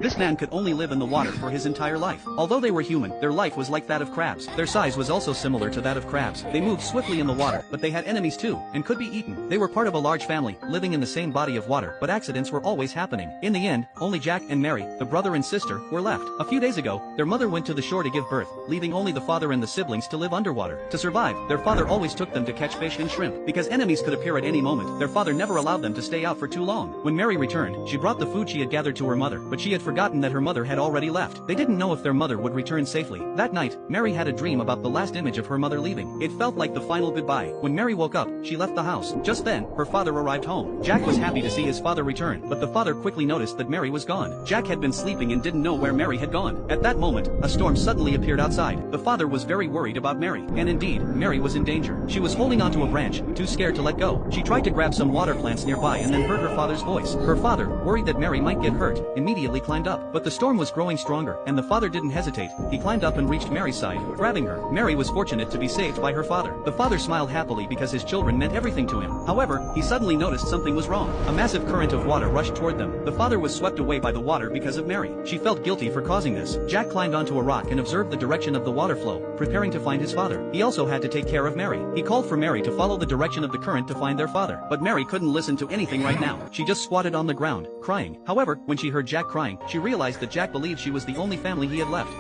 This man could only live in the water for his entire life. Although they were human, their life was like that of crabs. Their size was also similar to that of crabs. They moved swiftly in the water, but they had enemies too, and could be eaten. They were part of a large family, living in the same body of water, but accidents were always happening. In the end, only Jack and Mary, the brother and sister, were left. A few days ago, their mother went to the shore to give birth, leaving only the father and the siblings to live underwater. To survive, their father always took them to catch fish and shrimp. Because enemies could appear at any moment, their father never allowed them to stay out for too long. When Mary returned, she brought the food she had gathered to her mother, but she had forgotten that her mother had already left. They didn't know if their mother would return safely. That night, Mary had a dream about the last image of her mother leaving. It felt like the final goodbye. When Mary woke up, she left the house. Just then, her father arrived home. Jack was happy to see his father return, but the father quickly noticed that Mary was gone. Jack had been sleeping and didn't know where Mary had gone. At that moment, a storm suddenly appeared outside. The father was very worried about Mary, and indeed, Mary was in danger. She was holding onto a branch, too scared to let go. She tried to grab some water plants nearby and then heard her father's voice. Her father, worried that Mary might get hurt, immediately climbed up. But the storm was growing stronger, and the father didn't hesitate. He climbed up and reached Mary's side, grabbing her. Mary was fortunate to be saved by her father. The father smiled happily because his children meant everything to him. However, he suddenly noticed something was wrong. A massive current of water rushed toward them. The father was swept away by the water because of Mary. She felt guilty for causing this. Jack climbed onto a rock and observed the direction of the water flow, preparing to find his father. He also had to take care of Mary. He called for Mary to follow the direction of the current to find their father. But Mary couldn't listen to anything right now. She just squatted on the ground, crying. However, when she heard Jack crying, she realized that Jack believed she was the only family he had left.